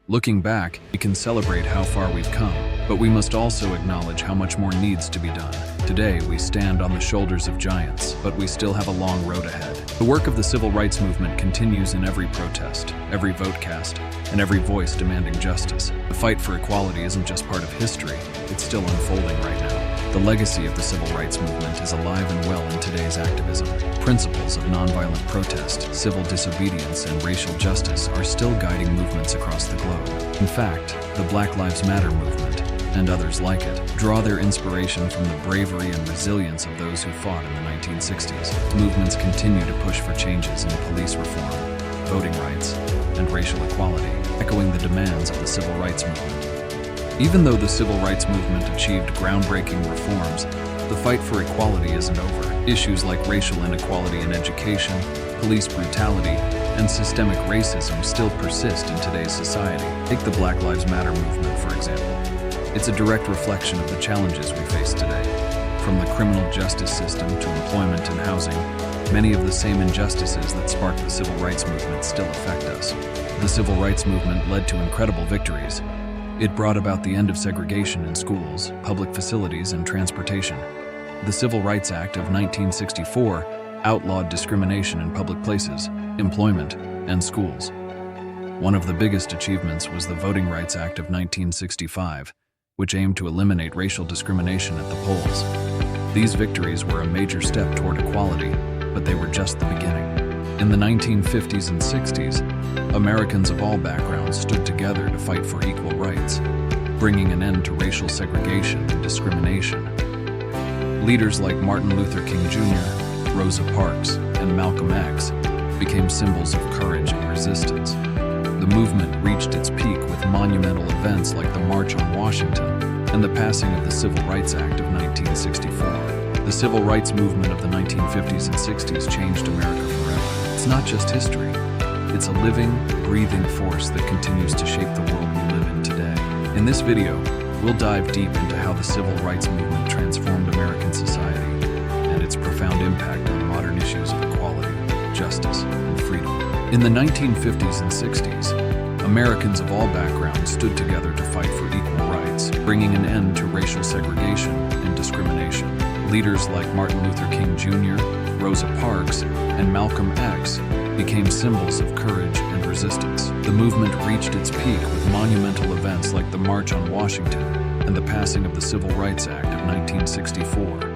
Looking back, we can celebrate how far we've come, but we must also acknowledge how much more needs to be done. Today, we stand on the shoulders of giants, but we still have a long road ahead. The work of the civil rights movement continues in every protest, every vote cast, and every voice demanding justice. The fight for equality isn't just part of history, it's still unfolding right now. The legacy of the civil rights movement is alive and well in today's activism. Principles of nonviolent protest, civil disobedience, and racial justice are still guiding movements across the globe. In fact, the Black Lives Matter movement, and others like it, draw their inspiration from the bravery and resilience of those who fought in the 1960s. Movements continue to push for changes in police reform, voting rights, and racial equality, echoing the demands of the civil rights movement. Even though the civil rights movement achieved groundbreaking reforms, the fight for equality isn't over. Issues like racial inequality in education, police brutality, and systemic racism still persist in today's society. Take the Black Lives Matter movement, for example. It's a direct reflection of the challenges we face today. From the criminal justice system to employment and housing, many of the same injustices that sparked the civil rights movement still affect us. The civil rights movement led to incredible victories. It brought about the end of segregation in schools, public facilities, and transportation. The Civil Rights Act of 1964 outlawed discrimination in public places, employment, and schools. One of the biggest achievements was the Voting Rights Act of 1965, which aimed to eliminate racial discrimination at the polls. These victories were a major step toward equality, but they were just the beginning. In the 1950s and 60s, Americans of all backgrounds stood together to fight for equal rights, bringing an end to racial segregation and discrimination. Leaders like Martin Luther King Jr., Rosa Parks, and Malcolm X became symbols of courage and resistance. The movement reached its peak with monumental events like the March on Washington and the passing of the Civil Rights Act of 1964. The civil rights movement of the 1950s and 60s changed America forever. It's not just history. It's a living, breathing force that continues to shape the world we live in today. In this video, we'll dive deep into how the civil rights movement transformed American society and its profound impact on modern issues of equality, justice, and freedom. In the 1950s and 60s, Americans of all backgrounds stood together to fight for equal rights, bringing an end to racial segregation and discrimination. Leaders like Martin Luther King Jr., Rosa Parks, and Malcolm X became symbols of courage and resistance. The movement reached its peak with monumental events like the March on Washington and the passing of the Civil Rights Act of 1964.